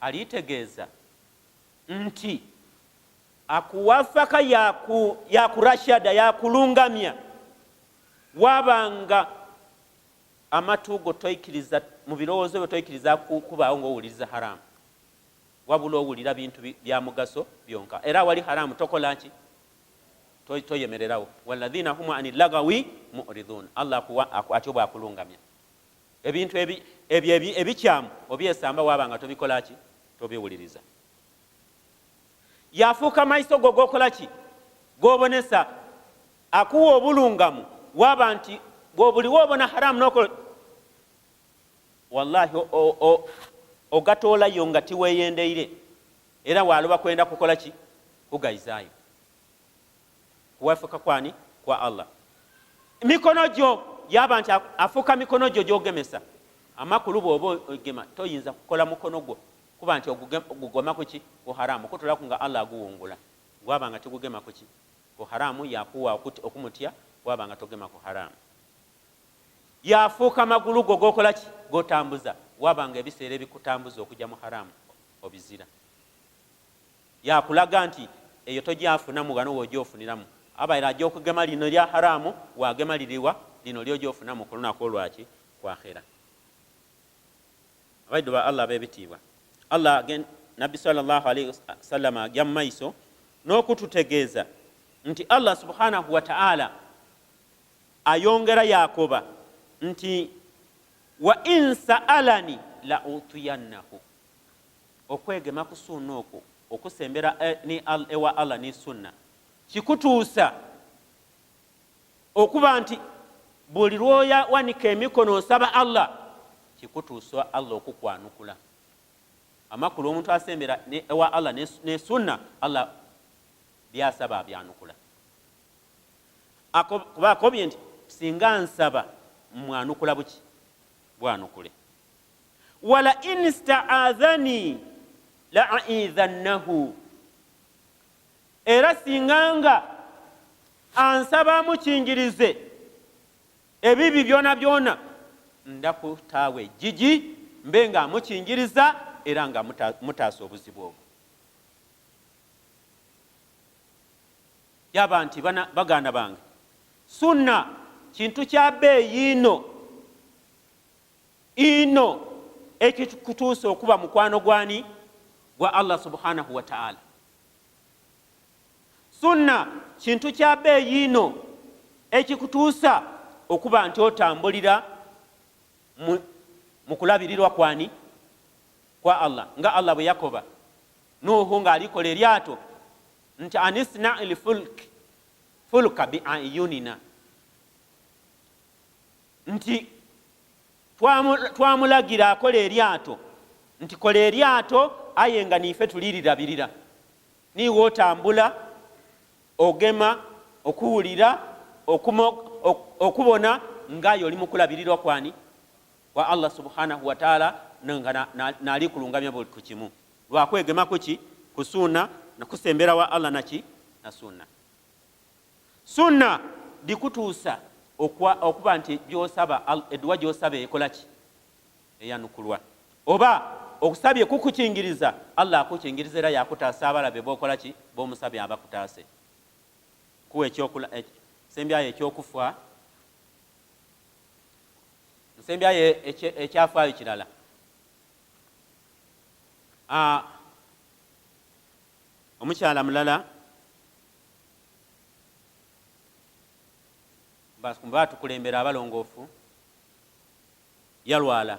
Alitegeeza nti akuwafaka yakurashada yakulungamya wabanga amatugo toikiriza mu birowoozo byo toikiriza kubaawo ng'owuliriza haramu, wabula owulira bintu bya mugaso byonka. Era wali haramu tokola ki toyemererawo. Walladhina hum anil lagawi mu'ridun, Allah atyo bwakulungamya ebintu ebikyamu obyesamba wabanga tobikola ki tobiwuliriza. Yafuuka maiso go gokola ki gobonesa akuwa obulungamu waba nti bwobuli wobona haramu nokola wallahi ogatoolayo nga tiweeyendeire, era waloba kwenda kukola ki kugayizaayo kuwafuka kwani kwa Allah. Mikono gyo yaba nti afuuka mikono gyo gyogemesa, amakulu bw'oba ogema toyinza kukola mukono gwo kuba nti ogugema kuki ku haramu kutolaku nga Allah aguwungula, gwabanga tigugema kuki ku haramu yakuwa okumutya wabanga togema ku haramu. Yafuuka magulu go gokola ki gotambuza wabanga ebiseera ebikutambuza okujja mu haramu obizira. Yakulaga nti eyo togyafuna mu gano wogyofuniramu, abaira ajja okugema lino lya haramu wagemaliriwa lino lyogyofunamu ku lunaku olwaki kwakhera. Abaidu ba Allah bebitiibwa, Allah again Nabi sallallahu alaihi wasallam agya maiso n'okututegeeza nti Allah subhanahu wa ta'ala ayongera Yakoba nti wa in sa'alani la utiyannahu, okwegema ku sunna okwo okusembera ni ewa Allah ni sunna kikutuusa okuba nti buli lwoya wanika emikono osaba Allah kikutuusa Allah okukwanukula. Amakulu omuntu asembera ewa Allah ne sunna Allah byasaba abyanukula. Kuba akobye nti singa nsaba mwanukula buki bwanukule. Wala in ista'adhani la'idhannahu, era singanga ansaba mukingirize ebibi byona byona ndakutaawe jiji mbe nga mukingiriza era nga mutaasa obuzibu obwo. Yaba nti baganda bange sunna kintu kya bbeeyi ino ekikutuusa okuba mukwano gwani gwa Allah subhanahu wa ta'ala. Sunna kintu kya bbeeyi ino ekikutuusa okuba nti otambulira mu kulabirirwa kwani kwa Allah, nga Allah bwe yakoba Nuhu ng'alikola eryato nti anisna il fulka bi'ayunina, nti twamulagira akola eryato nti kola eryato aye nga niife tulirirabirira niwe otambula ogema okuwulira okubona ngayo oli mukulabirira kwani wa Allah subhanahu wa ta'ala nali kulungamya buli kimu lwakwegema kuki ku sunna nakusembera wa Allah naki na sunna dikutuusa okuba nti byosaba edduwa gyosaba ekola ki eyanukulwa oba okusabye kukukingiriza Allah akukingiriza era yakutaasa abalabe bokola ki bomusabye abakutaase kuwa sembyayo ekyokufa nsembyayo ekyafaayo kirala omukyala mulala batukulembera abalongoofu yalwala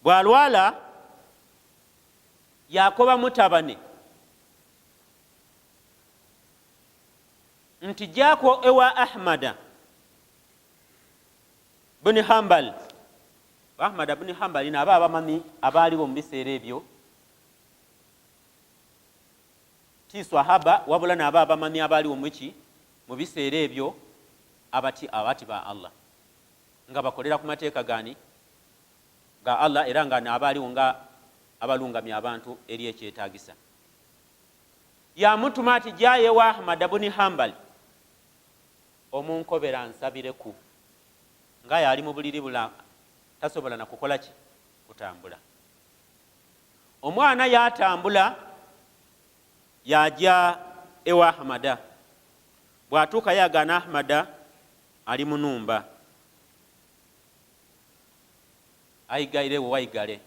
bwalwala yakoba mutabane nti jako ewa Ahmada buni Hambal Ahmada buni Hambal ina abamami abaliwo mu biseera ebyo ti swahaba wabula na abamami abaliwo mu biseera ebyo abati ba Allah nga bakolera ku mateeka gani ga Allah era nga nabaliwo nga abalungamya abantu eri ekyetaagisa yamutuma ati jaye wa Ahmada buni Hambal omunkobera nsabireku nga yali mu buliri bula tasobola na kukola ki kutambula omwana yatambula yaja ewa Ahmada bwatuuka yagana Ahmada ali munumba ayigaire waigale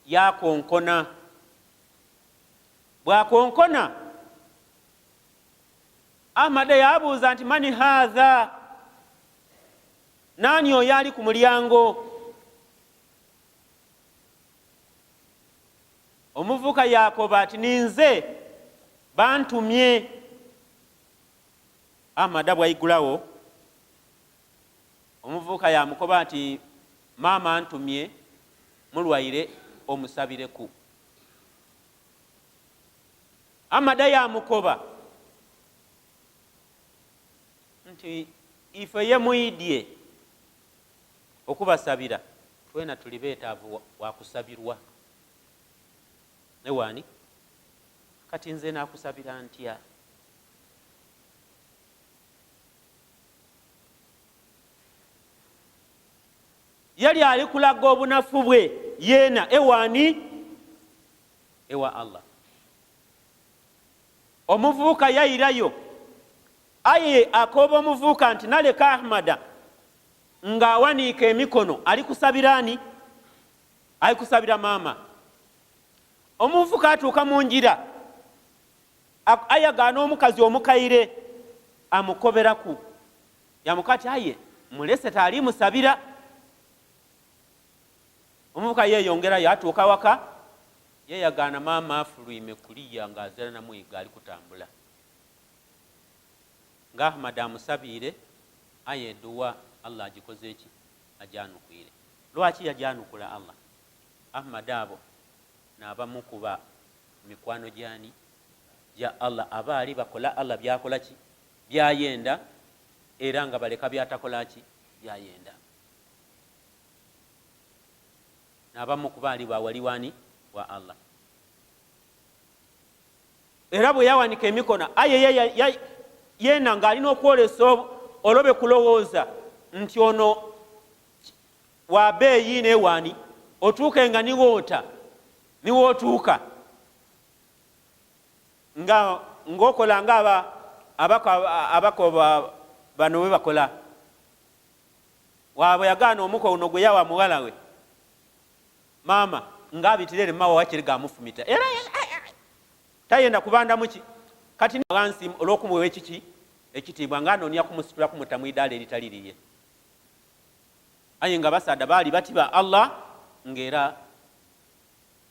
yakonkona bwakonkona Ahmada yabuuza nti mani hadha nani oyo ali ku mulyango omuvuka yakoba ati ninze bantumye Ahmada bwayigulawo omuvuka yamukoba ati maama antumye mulwaire omusabireku Ahmada yamukoba nti ife ye muidye okubasabira twena tuli beetaavu wakusabirwa newani kati nze nakusabira ntya yali ali kulaga obunafu bwe yena ewani ewa Allah omuvubuka yayirayo aye akoba omuvubuka nti naleka Ahmada nga awaniika emikono ali kusabirani ali kusabira maama omuvubuka atuuka mu njira ayagaana omukazi omukayire amukoberaku yamukati aye mulese taali musabira omuvubuka yeyongerayo atuuka waka yeyagaana maama afulwime kuliya nga azira namwiga ali kutambula nga Ahmada amusabire aye edduwa Allah agikoze eki ajanukwire lwaki yajanukula Allah Ahmada abo nabamukuba mikwano jani ja Allah abaali bakola Allah byakola ki byayenda era nga baleka byatakola ki byayenda nabamukuba ali bawaliwani wa Allah era bwe yawanika emikono aye yena nga alina okwolesa olobe kulowooza nti ono wabeeyi newani otuuke nga niwoota niwootuuka ng'okola nga abakoba bano bwe bakola waabwe yagaana omuko uno gwe yawa muwala we maama ng'abitirere mawa wakiri gamufumita era tayenda kubanda muki kati wansi olw'okumuwewa ekiki ekitiibwa ng'anoonya kumusitula kumutta idaala eritali liye aye nga basaada baali batiba Allah ng'era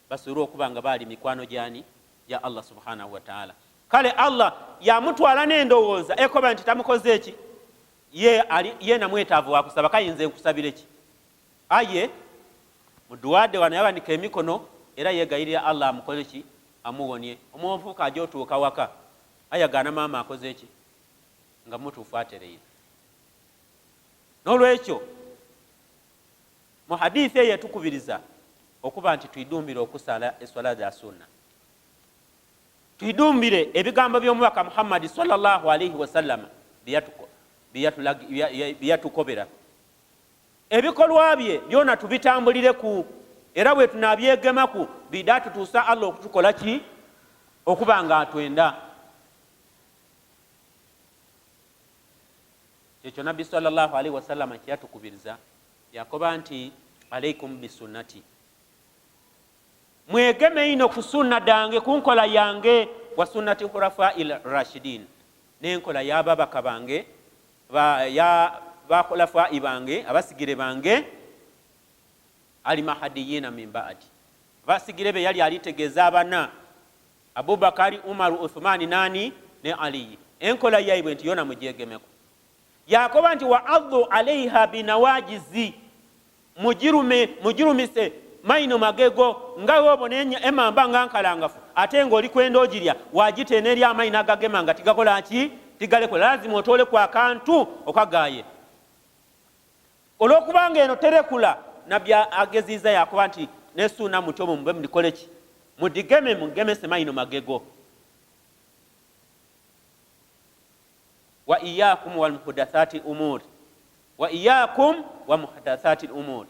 basobole okuba nga baali mikwano gyani ya Allah subhanahu wa ta'ala kale Allah yamutwala n'endowooza ekoba nti tamukoze eki ye namwetaavu wa kusaba kayinza nkusabire ki aye muduwadde wano yabanika emikono era yegayirira Allah amukole ki amuwonye omuvuka ajotuuka waka ayagana maama akoze ki nga mutuufu atereire n'olwekyo mu hadithi eyo etukubiriza okuba nti tuyidumbire okusala eswala za sunna tuyidumbire ebigambo by'omubaka Muhammad sallallahu alaihi wasallam byatukobera ebikolwa bye byona tubitambulireku era bwe tunabyegemaku bida tutuusa Allah okutukola ki okuba nga atwenda ekyo nabbi sallallahu alaihi wasallam kyatukubiriza yakoba nti alaikum bisunnati mwegeme ino ku sunna dange kunkola yange wa sunnati khulafa'il rashidin n'enkola y'ababaka bange bakhulafa'i bange abasigire bange alimahadiyina min ba'di abasigire be yali alitegeeza abana Abubakari Umaru Uthmani nani ne Ali enkola yaibwe nti yona mugyegemeko yakoba nti wa addu alaiha binawajizi mujirumise maino magego ngawe obonenya emamba ngankalangafu ate ng'oli kwenda ogirya wagiteena eri amaino agagema nga tigakola ki tigalekola lazima otole ku akantu okagaye olwokubanga eno terekula nabbi ageziza yakuba nti nesuna mutomo mube mulikole ki mudigeme mugemese maino magego wa iyyakum wal muhdathati umur wa iyyakum wa muhdathati umur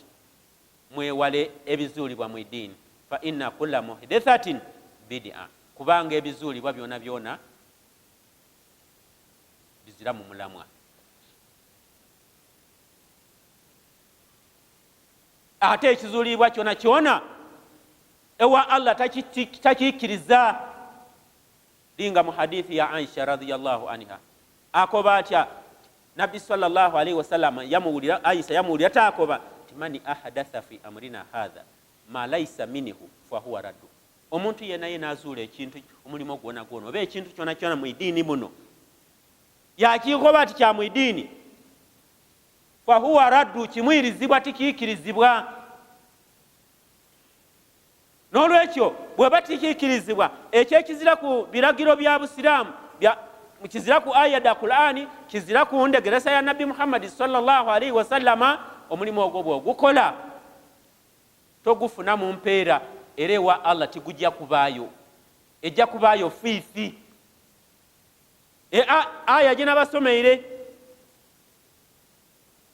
mwewale ebizuulibwa mu ddiini fa inna kulla muhdathatin bid'a kubanga ebizuulibwa byona byona bizira mu mulamwa ate ekizuulibwa kyona kyona ewa Allah takiikiriza linga mu hadithi ya Aisha radhiyallahu anha akoba atya nabbi sallallahu alaihi wasallam yamuwulira Aisha yamuwulira takoba mani ahadatha fi amrina hadha ma laysa minhu fa huwa raddu omuntu yena azuula ekintu omulimo gwona gwona oba ekintu kyona kyona mu ddiini muno yakikoba ati kya mu ddiini fa huwa raddu kimwirizibwa tikiikirizibwa n'olwekyo bweba tikiikirizibwa ekyo ekizira ku biragiro bya busiraamu kizira ku aya da Qur'ani kizira ku ndegeresa ya nabbi Muhammad sallallahu alaihi wasallama omulimu ogwo bw'ogukola togufuna mu mpeera era ewa Allah tigujja kubaayo ejja kubaayo fiifi aya gye nabasomeire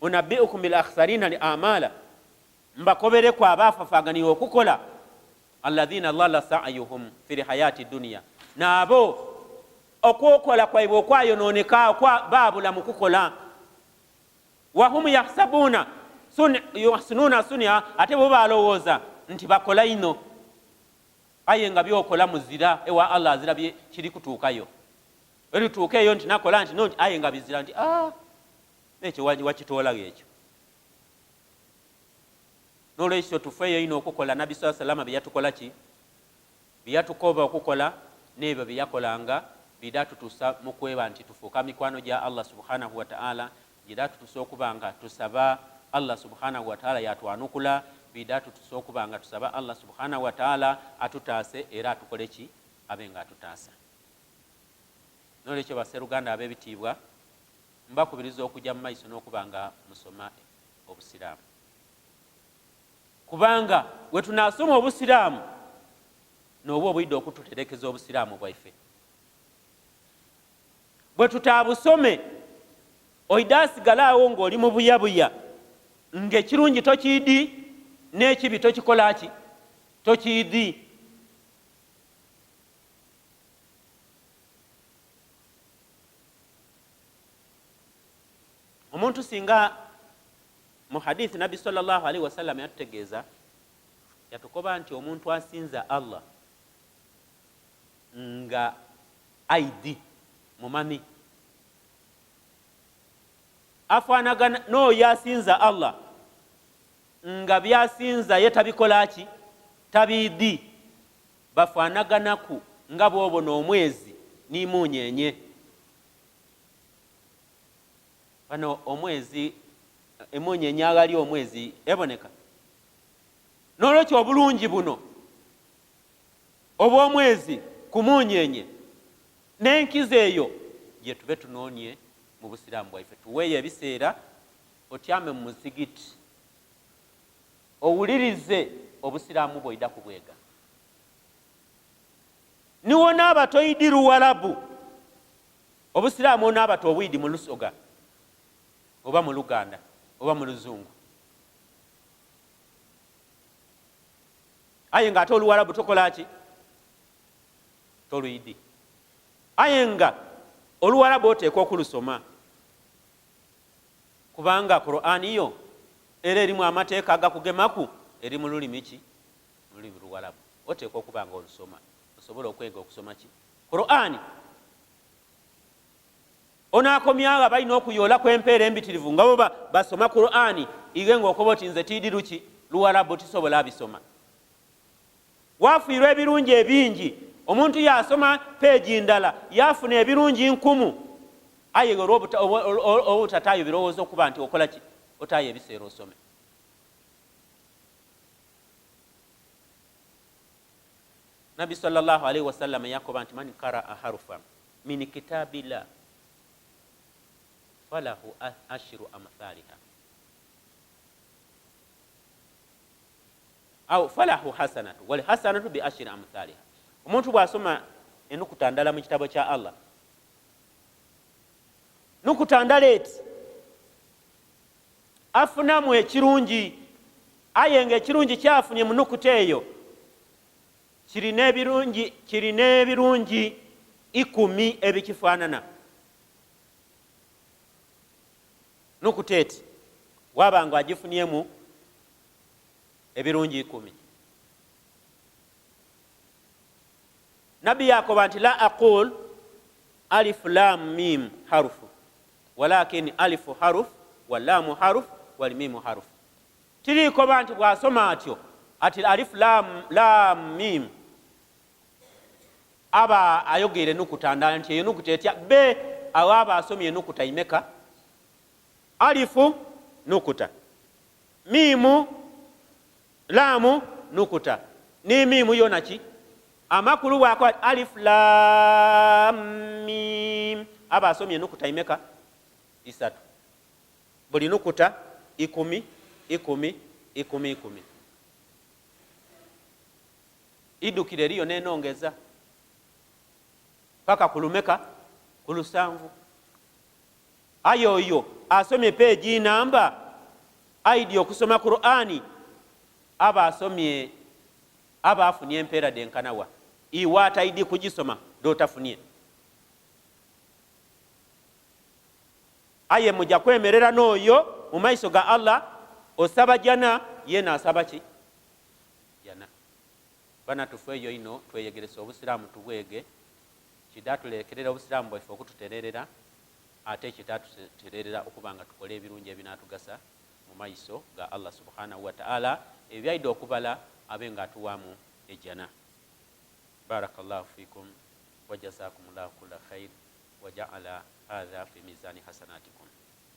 unabbi'ukum bil akhsarina li amala mbakobereku abaafafaganira okukola alladhina dhalla sa'yuhum fil hayati dunya naabo okwokola kwaibwe okwayonooneka baabula mu kukola wahum yahsabuna yuhsinuna sunya ate bo balowooza nti bakola ino aye nga byokola muzira ewa Allah azira bye kiri kutuukayo erituukeeyo nti nakola nti no aye nga bizira nti ekyo wakitoola ekyo n'olwekyo tufeeyo ino okukola nabbi sallallahu alaihi wasallam byeyatukola ki byeyatukoba okukola n'ebyo byeyakolanga bida tutusa mu kweba nti tufuuka mikwano gya Allah subhanahu wa ta'ala bida tutusa okuba nga tusaba Allah subhanahu wa ta'ala yatwanukula bida tutusa okuba nga tusaba Allah subhanahu wa ta'ala atutaase era atukole ki abe nga atutaasa n'olwekyo baseruganda ab'ebitiibwa mbakubiriza okujja mu maiso n'okuba nga musoma obusiraamu kubanga we tunaasoma obusiraamu n'oba obwidde okututerekeza obusiraamu bwaife bwe tutabusome oida asigalawo ng'oli mu buyabuya ng'ekirungi tokiidi n'ekibi tokikola ki tokiidi omuntu singa mu hadithi nabbi sallallahu alaihi wasallam yatutegeeza yatukoba nti omuntu asinza Allah nga aidi mumami afaanagana n'oyo asinza Allah nga byasinza ye tabikola ki tabiidi bafaanaganaku nga bw'obona omwezi n'imuunyenye bano omwezi emunyenye agali omwezi eboneka n'olwekyo obulungi buno obw'omwezi ku munyenye n'enkizo eyo gye tube tunoonye mu busiraamu bwaife. Tuweeyo ebiseera otyame mu muzigiti owulirize obusiraamu bw'oyida kubwega. Niwo n'aba toyidi Luwarabu, obusiraamu n'aba tobwidi mu Lusoga oba mu Luganda oba mu Luzungu. Aye nga ate Oluwarabu tokola ki? Toluyidi. Aye nga Oluwarabu oteekwa okulusoma kubanga Qur'ani yo era erimu amateeka agakugemaku eri mu lulimi ki? Mu lulimi Luwarabu. Oteekwa okuba nga olusoma osobola okwega okusoma ki? Qur'ani. Onaakomyawo balina okuyoola kw'empeera embitirivu nga bo basoma Qur'ani ige ng'okoba oti nze tiidi luki? Luwarabu tisobola abisoma. Waafiirwa ebirungi ebingi, omuntu yasoma peegi ndala yafuna ebirungi 1000, aye olw'obutataayo birowoozo okuba nti okola ki? Otaayo ebiseera osome. Nabi sallallahu alaihi wasallam yakoba nti man qaraa harfan min kitabillah falahu ashru amthaliha au falahu hasanatu wal hasanatu bi ashri amthaliha. Omuntu bw'asoma enukuta ndala mu kitabo kya Allah, nukuta ndala eti afunamu ekirungi, aye nga ekirungi kyafunye mu nukuta eyo kirina ebirungi 10 ebikifaanana. Nukuta eti waba nga agifunyemu ebirungi 10. Nabi yakoba nti la aqul alif lam mim harufu walakin alifu haruf wa lamu haruf wal mimu haruf. Tirikoba nti bwasoma atyo ati alif lam mim aba ayogere nukuta ndala nti eyo nukuta etya be awaba asomye enukuta imeka? Alifu nukuta, mimu lamu nukuta, ni mimu yona ki? Amakulu bwako alif lam mim aba asomye enukuta imeka? 3. Buli nukuta 10 10 10 10. Idukire eriyo nenongeza paka kulumeka? Ku 7. Ayo oyo asomye peegi namba aidi okusoma Qur'ani aba asomye aba afunye empeera denkanawa. Iwa ataidi kugisoma dotafunye. Aye muja kwemerera n'oyo mu maiso ga Allah osaba jana yena asaba ki? Jana. Bana tufeeyo ino tweyegeresa obusiraamu tubwege kidatulekerera obusiraamu bwaife okututererera ate kitatutererera okubanga tukole ebirungi ebinaatugasa mu maiso ga Allah subhanahu wa ta'ala ebyaida okubala abe nga atuwamu ejjana. Barakallahu fikum wa jazakumullahu kulla khair wa ja'ala hadha fi mizani hasanatikum.